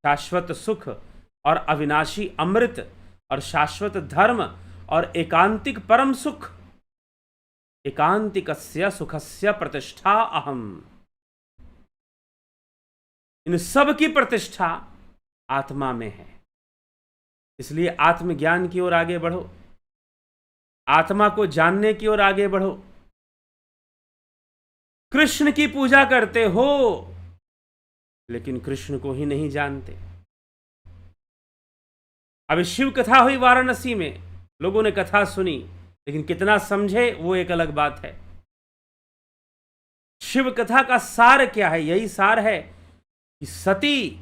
शाश्वत सुख और अविनाशी अमृत और शाश्वत धर्म और एकांतिक परम सुख, एकांतिकस्य सुखस्य प्रतिष्ठा अहम। इन सब की प्रतिष्ठा आत्मा में है। इसलिए आत्मज्ञान की ओर आगे बढ़ो, आत्मा को जानने की ओर आगे बढ़ो। कृष्ण की पूजा करते हो लेकिन कृष्ण को ही नहीं जानते। अभी शिव कथा हुई वाराणसी में, लोगों ने कथा सुनी, लेकिन कितना समझे वो एक अलग बात है। शिव कथा का सार क्या है? यही सार है कि सती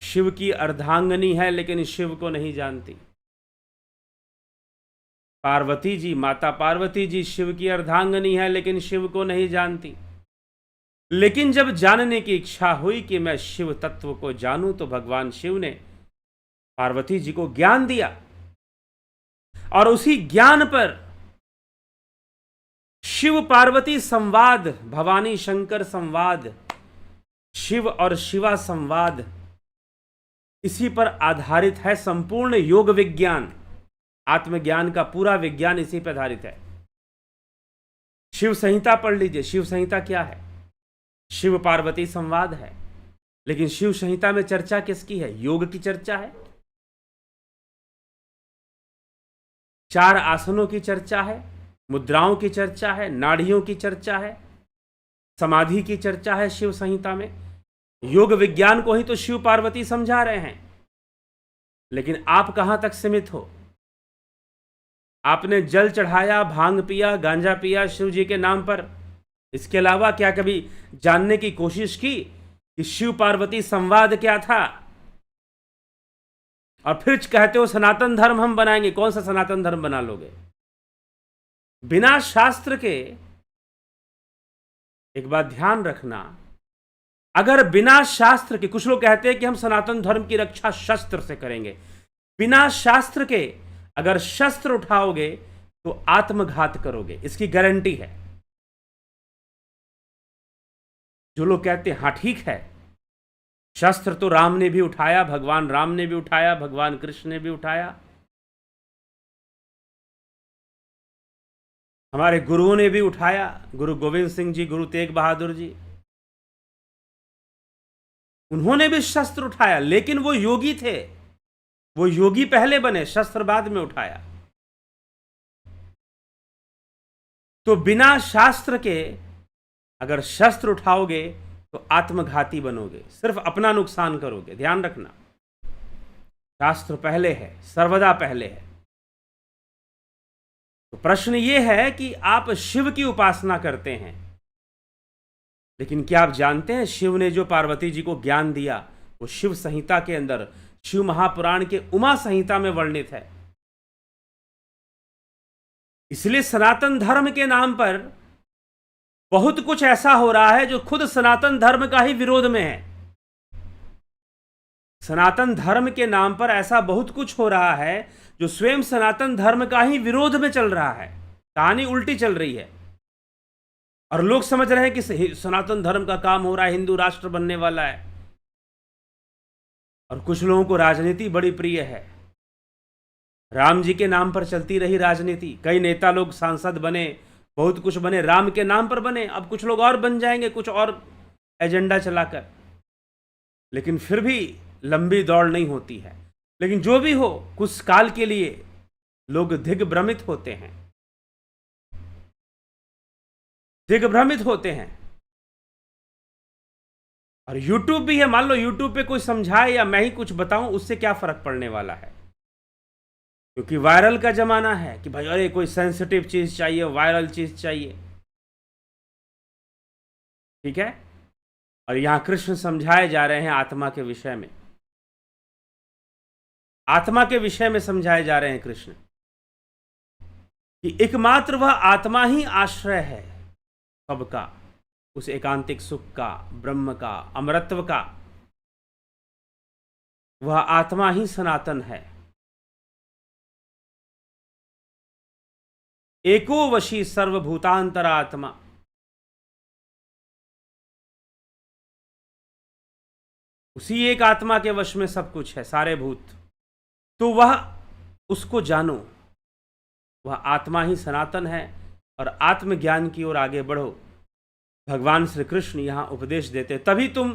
शिव की अर्धांगिनी है लेकिन शिव को नहीं जानती। पार्वती जी, माता पार्वती जी शिव की अर्धांगिनी है लेकिन शिव को नहीं जानती। लेकिन जब जानने की इच्छा हुई कि मैं शिव तत्व को जानूं तो भगवान शिव ने पार्वती जी को ज्ञान दिया, और उसी ज्ञान पर शिव पार्वती संवाद, भवानी शंकर संवाद, शिव और शिवा संवाद, इसी पर आधारित है संपूर्ण योग विज्ञान। आत्मज्ञान का पूरा विज्ञान इसी पर आधारित है। शिव संहिता पढ़ लीजिए। शिव संहिता क्या है? शिव पार्वती संवाद है, लेकिन शिव संहिता में चर्चा किसकी है? योग की चर्चा है, 4 आसनों की चर्चा है, मुद्राओं की चर्चा है, नाड़ियों की चर्चा है, समाधि की चर्चा है शिव संहिता में। योग विज्ञान को ही तो शिव पार्वती समझा रहे हैं। लेकिन आप कहां तक सीमित हो? आपने जल चढ़ाया, भांग पिया, गांजा पिया शिव जी के नाम पर, इसके अलावा क्या कभी जानने की कोशिश की कि शिव पार्वती संवाद क्या था? और फिर कहते हो सनातन धर्म हम बनाएंगे। कौन सा सनातन धर्म बना लोगे? बिना शास्त्र के, एक बात ध्यान रखना, अगर बिना शास्त्र के, कुछ लोग कहते हैं कि हम सनातन धर्म की रक्षा शस्त्र से करेंगे। बिना शास्त्र के अगर शस्त्र उठाओगे तो आत्मघात करोगे, इसकी गारंटी है। जो लोग कहते हैं हां ठीक है, शस्त्र तो राम ने भी उठाया, भगवान राम ने भी उठाया, भगवान कृष्ण ने भी उठाया, हमारे गुरुओं ने भी उठाया, गुरु गोविंद सिंह जी, गुरु तेग बहादुर जी, उन्होंने भी शस्त्र उठाया, लेकिन वो योगी थे। वो योगी पहले बने, शस्त्र बाद में उठाया। तो बिना शास्त्र के अगर शस्त्र उठाओगे तो आत्मघाती बनोगे, सिर्फ अपना नुकसान करोगे। ध्यान रखना, शास्त्र पहले है, सर्वदा पहले है। तो प्रश्न यह है कि आप शिव की उपासना करते हैं, लेकिन क्या आप जानते हैं शिव ने जो पार्वती जी को ज्ञान दिया वो शिव संहिता के अंदर, शिव महापुराण के उमा संहिता में वर्णित है। इसलिए सनातन धर्म के नाम पर बहुत कुछ ऐसा हो रहा है जो खुद सनातन धर्म का ही विरोध में है। सनातन धर्म के नाम पर ऐसा बहुत कुछ हो रहा है जो स्वयं सनातन धर्म का ही विरोध में चल रहा है। कहानी उल्टी चल रही है और लोग समझ रहे हैं कि सनातन धर्म का काम हो रहा है, हिंदू राष्ट्र बनने वाला है। और कुछ लोगों को राजनीति बड़ी प्रिय है। राम जी के नाम पर चलती रही राजनीति, कई नेता लोग सांसद बने, बहुत कुछ बने, राम के नाम पर बने, अब कुछ लोग और बन जाएंगे कुछ और एजेंडा चलाकर, लेकिन फिर भी लंबी दौड़ नहीं होती है। लेकिन जो भी हो, कुछ काल के लिए लोग दिग्भ्रमित होते हैं, दिग्भ्रमित होते हैं। और YouTube भी है, मान लो YouTube पे कोई समझाए या मैं ही कुछ बताऊं, उससे क्या फर्क पड़ने वाला है? क्योंकि वायरल का जमाना है कि भाई अरे कोई सेंसिटिव चीज चाहिए, वायरल चीज चाहिए, ठीक है। और यहां कृष्ण समझाए जा रहे हैं आत्मा के विषय में। आत्मा के विषय में समझाए जा रहे हैं कृष्ण कि एकमात्र वह आत्मा ही आश्रय है सबका, उस एकांतिक सुख का, ब्रह्म का, अमरत्व का। वह आत्मा ही सनातन है। एको वशी सर्वभूतांतरात्मा। उसी एक आत्मा के वश में सब कुछ है, सारे भूत। तो वह, उसको जानो, वह आत्मा ही सनातन है। और आत्मज्ञान की ओर आगे बढ़ो। भगवान श्री कृष्ण यहां उपदेश देते, तभी तुम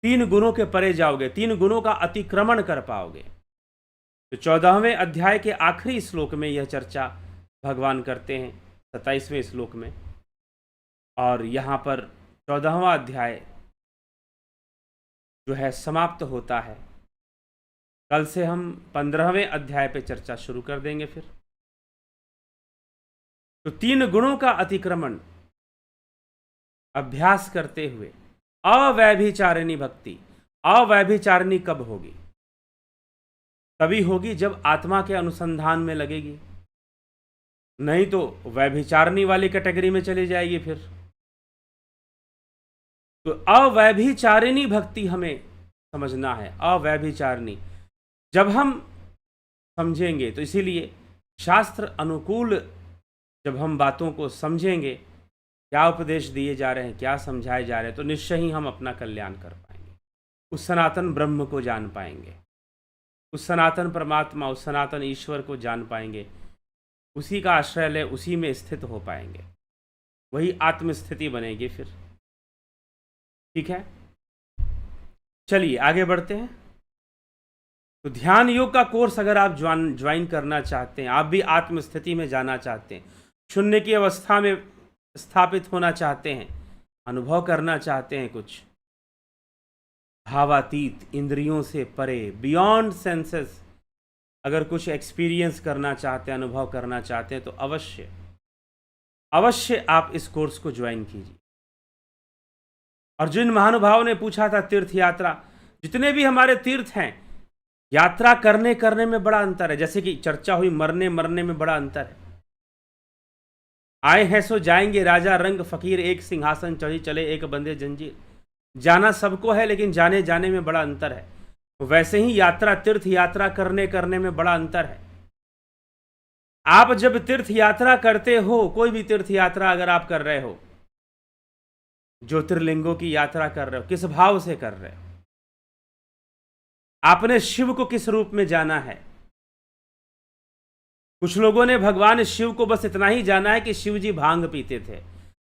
3 गुणों के परे जाओगे, 3 गुणों का अतिक्रमण कर पाओगे। तो 14वें अध्याय के आखिरी श्लोक में यह चर्चा भगवान करते हैं, 27वें श्लोक में। और यहां पर 14वां अध्याय जो है समाप्त होता है। कल से हम 15वें अध्याय पे चर्चा शुरू कर देंगे फिर। तो 3 गुणों का अतिक्रमण अभ्यास करते हुए अव्यभिचारिणी भक्ति। अव्यभिचारिणी कब होगी? तभी होगी जब आत्मा के अनुसंधान में लगेगी, नहीं तो व्यभिचारिणी वाली कैटेगरी में चली जाएगी फिर। तो अव्यभिचारिणी भक्ति हमें समझना है, अव्यभिचारिणी। जब हम समझेंगे, तो इसीलिए शास्त्र अनुकूल जब हम बातों को समझेंगे, क्या उपदेश दिए जा रहे हैं, क्या समझाए जा रहे हैं, तो निश्चय ही हम अपना कल्याण कर पाएंगे। उस सनातन ब्रह्म को जान पाएंगे, उस सनातन परमात्मा, उस सनातन ईश्वर को जान पाएंगे। उसी का आश्रय ले, उसी में स्थित हो पाएंगे। वही आत्मस्थिति बनेगी फिर। ठीक है, चलिए आगे बढ़ते हैं। तो ध्यान योग का कोर्स अगर आप ज्वाइन करना चाहते हैं, आप भी आत्मस्थिति में जाना चाहते हैं, शून्य की अवस्था में स्थापित होना चाहते हैं, अनुभव करना चाहते हैं कुछ भावातीत, इंद्रियों से परे, बियॉन्ड सेंसेस, अगर कुछ एक्सपीरियंस करना चाहते हैं, अनुभव करना चाहते हैं, तो अवश्य अवश्य आप इस कोर्स को ज्वाइन कीजिए। और जिन महानुभावों ने पूछा था तीर्थ यात्रा, जितने भी हमारे तीर्थ हैं, यात्रा करने में बड़ा अंतर है। जैसे कि चर्चा हुई, मरने में बड़ा अंतर है। आए हैं सो जाएंगे, राजा रंग फकीर, एक सिंहासन चढ़ी चले, एक बंदे जंजीर। जाना सबको है, लेकिन जाने में बड़ा अंतर है। वैसे ही यात्रा, तीर्थ यात्रा करने में बड़ा अंतर है। आप जब तीर्थ यात्रा करते हो, कोई भी तीर्थ यात्रा अगर आप कर रहे हो, ज्योतिर्लिंगों की यात्रा कर रहे हो, किस भाव से कर रहे हो? आपने शिव को किस रूप में जाना है? कुछ लोगों ने भगवान शिव को बस इतना ही जाना है कि शिव जी भांग पीते थे,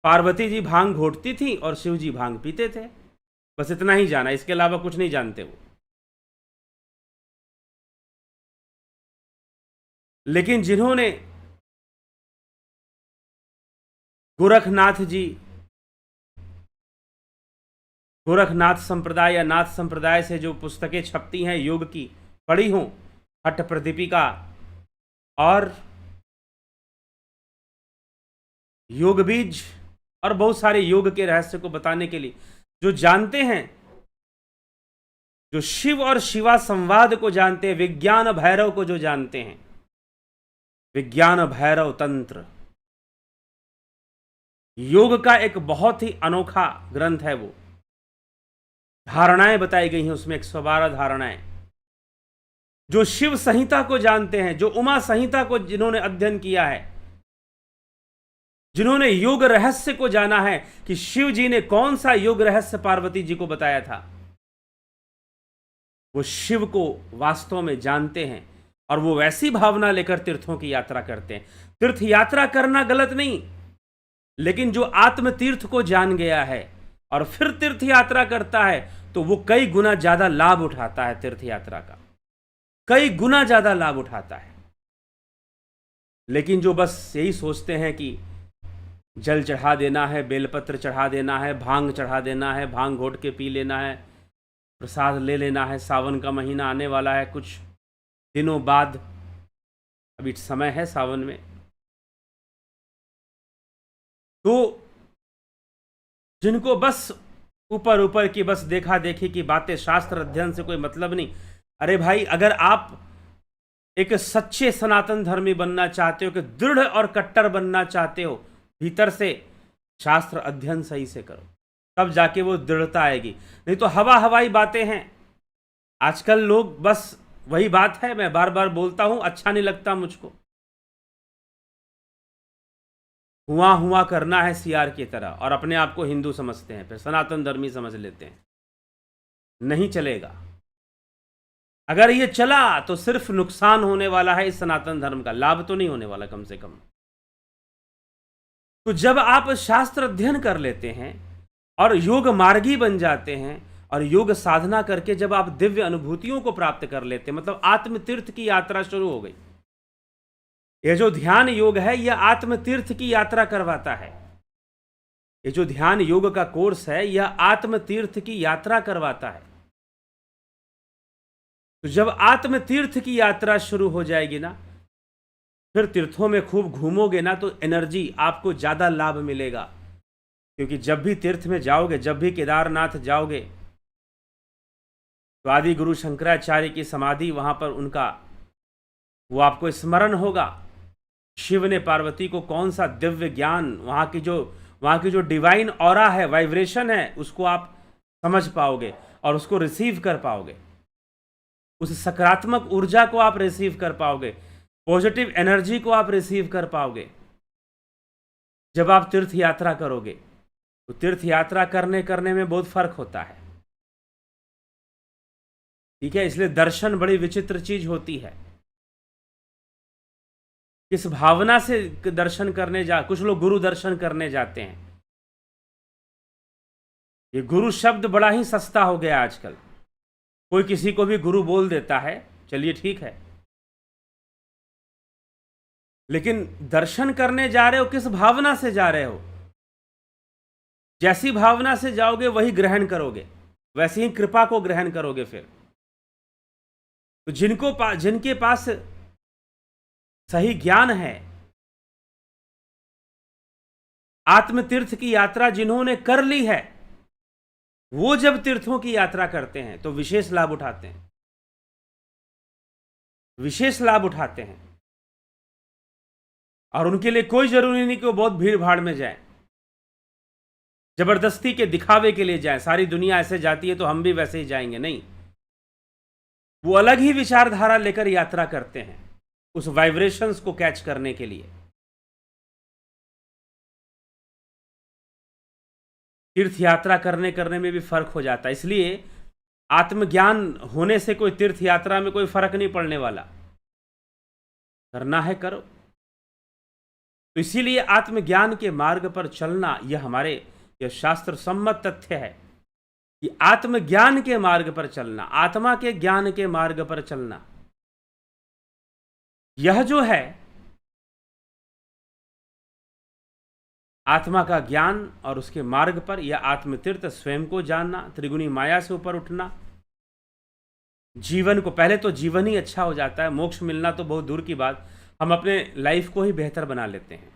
पार्वती जी भांग घोटती थी और शिव जी भांग पीते थे। बस इतना ही जाना, इसके अलावा कुछ नहीं जानते वो। लेकिन जिन्होंने गोरखनाथ संप्रदाय या नाथ संप्रदाय से जो पुस्तकें छपती हैं योग की, पढ़ी हों, हठ प्रदीपिका और योग बीज और बहुत सारे योग के रहस्य को बताने के लिए, जो जानते हैं, जो शिव और शिवा संवाद को जानते हैं, विज्ञान भैरव को जो जानते हैं, विज्ञान भैरव तंत्र, योग का एक बहुत ही अनोखा ग्रंथ है वो। धारणाएं बताई गई हैं उसमें, 112 धारणाएं। जो शिव संहिता को जानते हैं, जो उमा संहिता को जिन्होंने अध्ययन किया है, जिन्होंने योग रहस्य को जाना है कि शिव जी ने कौन सा योग रहस्य पार्वती जी को बताया था, वो शिव को वास्तव में जानते हैं और वो वैसी भावना लेकर तीर्थों की यात्रा करते हैं। तीर्थ यात्रा करना गलत नहीं, लेकिन जो आत्म तीर्थ को जान गया है और फिर तीर्थ यात्रा करता है, तो वो कई गुना ज्यादा लाभ उठाता है। तीर्थ यात्रा का कई गुना ज्यादा लाभ उठाता है। लेकिन जो बस यही सोचते हैं कि जल चढ़ा देना है, बेलपत्र चढ़ा देना है, भांग चढ़ा देना है, भांग घोट के पी लेना है, प्रसाद ले लेना है, सावन का महीना आने वाला है कुछ दिनों बाद, अभी समय है सावन में, तो जिनको बस ऊपर की बस देखा देखी की बातें, शास्त्र अध्ययन से कोई मतलब नहीं। अरे भाई, अगर आप एक सच्चे सनातन धर्मी बनना चाहते हो, कि दृढ़ और कट्टर बनना चाहते हो भीतर से, शास्त्र अध्ययन सही से करो, तब जाके वो दृढ़ता आएगी। नहीं तो हवा हवाई बातें हैं। आजकल लोग बस वही बात है, मैं बार बार बोलता हूं, अच्छा नहीं लगता मुझको, हुआ करना है सीआर की तरह, और अपने आप को हिंदू समझते हैं, फिर सनातन धर्मी समझ लेते हैं। नहीं चलेगा। अगर ये चला तो सिर्फ नुकसान होने वाला है इस सनातन धर्म का, लाभ तो नहीं होने वाला कम से कम। तो जब आप शास्त्र अध्ययन कर लेते हैं और योग मार्गी बन जाते हैं, और योग साधना करके जब आप दिव्य अनुभूतियों को प्राप्त कर लेते हैं, मतलब आत्म तीर्थ की यात्रा शुरू हो गई। ये जो ध्यान योग है, यह आत्म तीर्थ की यात्रा करवाता है। ये जो ध्यान योग का कोर्स है, यह आत्म तीर्थ की यात्रा करवाता है। तो जब आत्म तीर्थ की यात्रा शुरू हो जाएगी ना, फिर तीर्थों में खूब घूमोगे ना, तो एनर्जी आपको ज़्यादा लाभ मिलेगा। क्योंकि जब भी तीर्थ में जाओगे, जब भी केदारनाथ जाओगे, तो आदि गुरु शंकराचार्य की समाधि वहाँ पर उनका वो आपको स्मरण होगा। शिव ने पार्वती को कौन सा दिव्य ज्ञान, वहाँ की जो डिवाइन ऑरा है, वाइब्रेशन है, उसको आप समझ पाओगे और उसको रिसीव कर पाओगे। उस सकारात्मक ऊर्जा को आप रिसीव कर पाओगे, पॉजिटिव एनर्जी को आप रिसीव कर पाओगे जब आप तीर्थ यात्रा करोगे। तो तीर्थ यात्रा करने में बहुत फर्क होता है, ठीक है। इसलिए दर्शन बड़ी विचित्र चीज होती है। किस भावना से दर्शन करने कुछ लोग गुरु दर्शन करने जाते हैं। ये गुरु शब्द बड़ा ही सस्ता हो गया आजकल, कोई किसी को भी गुरु बोल देता है, चलिए ठीक है। लेकिन दर्शन करने जा रहे हो, किस भावना से जा रहे हो? जैसी भावना से जाओगे वही ग्रहण करोगे, वैसे ही कृपा को ग्रहण करोगे। फिर तो जिनके पास सही ज्ञान है, आत्म तीर्थ की यात्रा जिन्होंने कर ली है, वो जब तीर्थों की यात्रा करते हैं तो विशेष लाभ उठाते हैं, विशेष लाभ उठाते हैं। और उनके लिए कोई जरूरी नहीं कि वो बहुत भीड़ भाड़ में जाए, जबरदस्ती के दिखावे के लिए जाए, सारी दुनिया ऐसे जाती है तो हम भी वैसे ही जाएंगे, नहीं। वो अलग ही विचारधारा लेकर यात्रा करते हैं, उस वाइब्रेशंस को कैच करने के लिए। तीर्थ यात्रा करने में भी फर्क हो जाता है। इसलिए आत्मज्ञान होने से कोई तीर्थ यात्रा में कोई फर्क नहीं पड़ने वाला, करना है करो। तो इसीलिए आत्मज्ञान के मार्ग पर चलना, यह शास्त्र सम्मत तथ्य है कि आत्मज्ञान के मार्ग पर चलना, आत्मा के ज्ञान के मार्ग पर चलना, यह जो है आत्मा का ज्ञान और उसके मार्ग पर, यह आत्मतीर्थ, स्वयं को जानना, त्रिगुणी माया से ऊपर उठना, जीवन को, पहले तो जीवन ही अच्छा हो जाता है, मोक्ष मिलना तो बहुत दूर की बात, हम अपने लाइफ को ही बेहतर बना लेते हैं,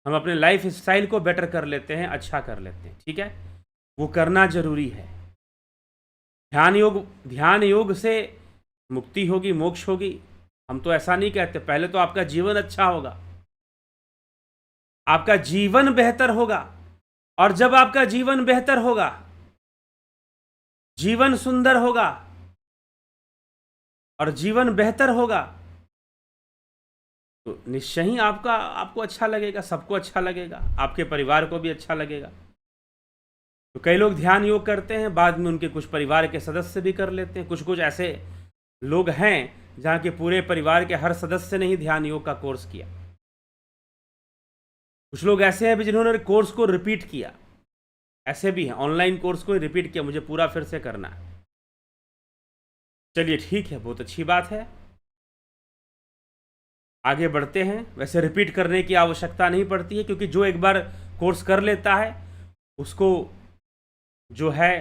हम अपने लाइफ स्टाइल को बेटर कर लेते हैं, अच्छा कर लेते हैं, ठीक है। वो करना जरूरी है। ध्यान योग से मुक्ति होगी, मोक्ष होगी, हम तो ऐसा नहीं कहते। पहले तो आपका जीवन अच्छा होगा, आपका जीवन बेहतर होगा, और जब आपका जीवन बेहतर होगा, जीवन सुंदर होगा और जीवन बेहतर होगा, तो निश्चय ही आपको अच्छा लगेगा, सबको अच्छा लगेगा, आपके परिवार को भी अच्छा लगेगा। तो कई लोग ध्यान योग करते हैं, बाद में उनके कुछ परिवार के सदस्य भी कर लेते हैं। कुछ ऐसे लोग हैं जहाँ के पूरे परिवार के हर सदस्य ने ही ध्यान योग का कोर्स किया। कुछ लोग ऐसे हैं भी जिन्होंने कोर्स को रिपीट किया, ऐसे भी हैं, ऑनलाइन कोर्स को रिपीट किया, मुझे पूरा फिर से करना है। चलिए ठीक है, बहुत अच्छी बात है, आगे बढ़ते हैं। वैसे रिपीट करने की आवश्यकता नहीं पड़ती है, क्योंकि जो एक बार कोर्स कर लेता है उसको जो है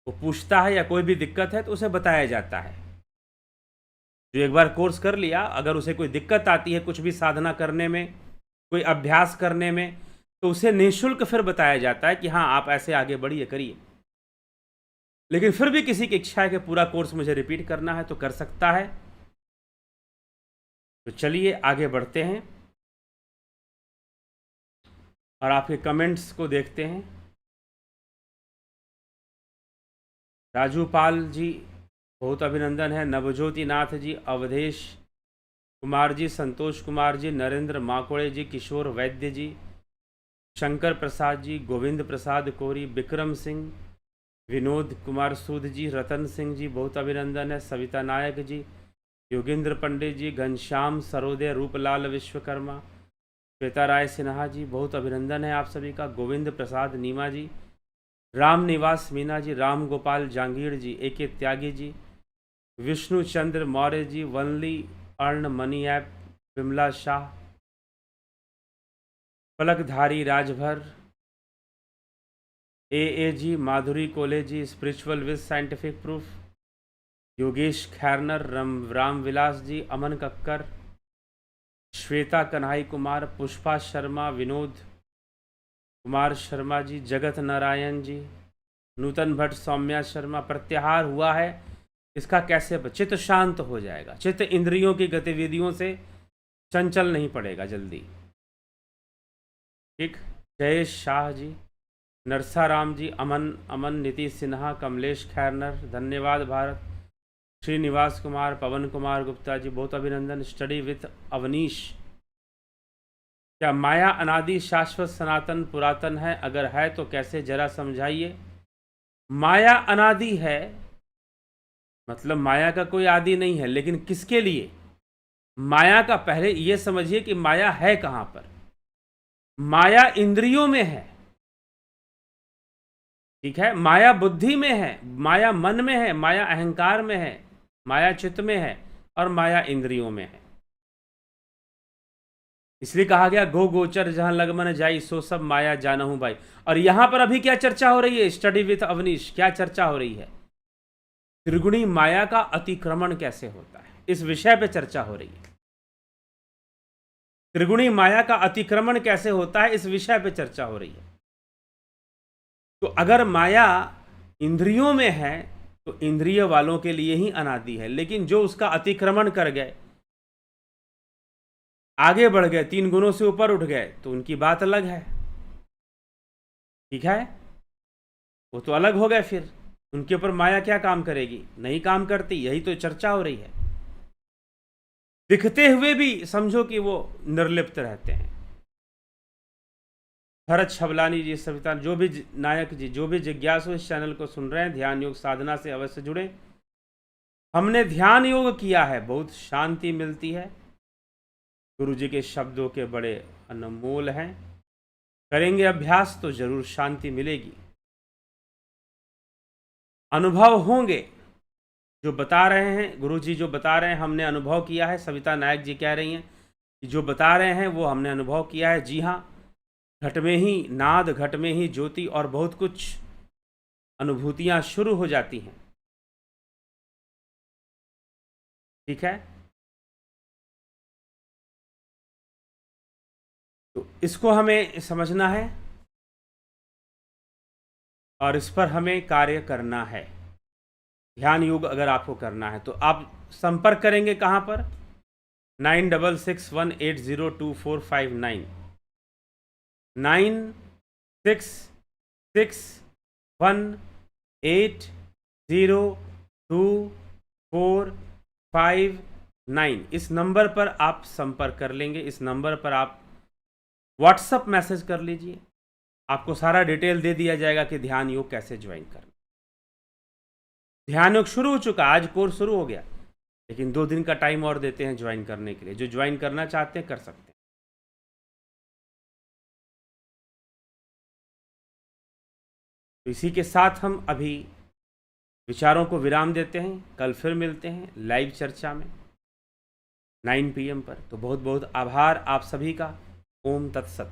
वो पूछता है, या कोई भी दिक्कत है तो उसे बताया जाता है। जो एक बार कोर्स कर लिया, अगर उसे कोई दिक्कत आती है कुछ भी साधना करने में, कोई अभ्यास करने में, तो उसे निःशुल्क फिर बताया जाता है कि हाँ आप ऐसे आगे बढ़िए, करिए। लेकिन फिर भी किसी की इच्छा है कि पूरा कोर्स मुझे रिपीट करना है तो कर सकता है, तो चलिए आगे बढ़ते हैं और आपके कमेंट्स को देखते हैं। राजू पाल जी बहुत अभिनंदन है। नवज्योति नाथ जी, अवधेश कुमार जी, संतोष कुमार जी, नरेंद्र माकोड़े जी, किशोर वैद्य जी, शंकर प्रसाद जी, गोविंद प्रसाद कोरी, विक्रम सिंह, विनोद कुमार सूद जी, रतन सिंह जी बहुत अभिनंदन है। सविता नायक जी, योगेंद्र पंडित जी, घनश्याम सरोदे, रूपलाल विश्वकर्मा, श्वेता राय सिन्हा जी बहुत अभिनंदन है आप सभी का। गोविंद प्रसाद नीमा ji, Ram Niwas Meena ji, Ram Gopal Jangir ji, AK Tyagi ji, Vishnu Chandra Maurya ji, only earn money app, Vimla Shah, Palakdhari Rajbhar, AAG, Madhuri Kole ji, spiritual with scientific proof, Yogesh Khairnar, Ramvilas ji, Aman Kakkar, Shweta Kanhai Kumar, Pushpa Sharma, Vinod Kumar Sharma ji, Jagat Narayan जी, नूतन भट्ट, सौम्या शर्मा। प्रत्याहार हुआ है, इसका कैसे चित्त शांत हो जाएगा, चित्त इंद्रियों की गतिविधियों से चंचल नहीं पड़ेगा जल्दी। ठीक। जयेश शाह जी, नरसाराम जी, अमन, नीतीश सिन्हा, कमलेश खैरनर, धन्यवाद भारत, श्रीनिवास कुमार, पवन कुमार गुप्ता जी बहुत अभिनंदन। स्टडी विथ अवनीश, क्या माया अनादि शाश्वत सनातन पुरातन है? अगर है तो कैसे, जरा समझाइए। माया अनादि है मतलब माया का कोई आदि नहीं है, लेकिन किसके लिए? माया का पहले यह समझिए कि माया है कहां पर। माया इंद्रियों में है, ठीक है। माया बुद्धि में है, माया मन में है, माया अहंकार में है, माया चित्त में है और माया इंद्रियों में है। इसलिए कहा गया गो गोचर जहां लगमन जाई सो सब माया जानहूं भाई। और यहां पर अभी क्या चर्चा हो रही है? स्टडी विथ अवनीश, क्या चर्चा हो रही है? त्रिगुणी माया का अतिक्रमण कैसे होता है, इस विषय पे चर्चा हो रही है। त्रिगुणी माया का अतिक्रमण कैसे होता है, इस विषय पे चर्चा हो रही है। तो अगर माया इंद्रियों में है तो इंद्रिय वालों के लिए ही अनादि है, लेकिन जो उसका अतिक्रमण कर गए, आगे बढ़ गए, 3 गुणों से ऊपर उठ गए, तो उनकी बात अलग है, ठीक है। वो तो अलग हो गए, फिर उनके ऊपर माया क्या काम करेगी? नहीं काम करती। यही तो चर्चा हो रही है। दिखते हुए भी समझो कि वो निर्लिप्त रहते हैं। भरत छबलानी जी, सविता, जो भी नायक जी, जो भी जिज्ञासु इस चैनल को सुन रहे हैं, ध्यान योग साधना से अवश्य जुड़े। हमने ध्यान योग किया है, बहुत शांति मिलती है। गुरु जी के शब्दों के बड़े अनमोल हैं। करेंगे अभ्यास तो जरूर शांति मिलेगी। अनुभव होंगे जो बता रहे हैं, गुरु जी जो बता रहे हैं हमने अनुभव किया है। सविता नायक जी कह रही हैं कि जो बता रहे हैं वो हमने अनुभव किया है। जी हाँ, घट में ही नाद, घट में ही ज्योति और बहुत कुछ अनुभूतियां शुरू हो जाती हैं, ठीक है। तो इसको हमें समझना है और इस पर हमें कार्य करना है। ध्यान योग अगर आपको करना है तो आप संपर्क करेंगे कहां पर? 9661802459 9661802459 इस नंबर पर आप संपर्क कर लेंगे। इस नंबर पर आप व्हाट्सएप मैसेज कर लीजिए, आपको सारा डिटेल दे दिया जाएगा कि ध्यान योग कैसे ज्वाइन करना। ध्यान योग शुरू हो चुका, आज कोर्स शुरू हो गया, लेकिन 2 दिन का टाइम और देते हैं ज्वाइन करने के लिए। जो ज्वाइन करना चाहते हैं कर सकते हैं। तो इसी के साथ हम अभी विचारों को विराम देते हैं। कल फिर मिलते हैं लाइव चर्चा में 9 PM पर। तो बहुत बहुत आभार आप सभी का। ओम तत्सत।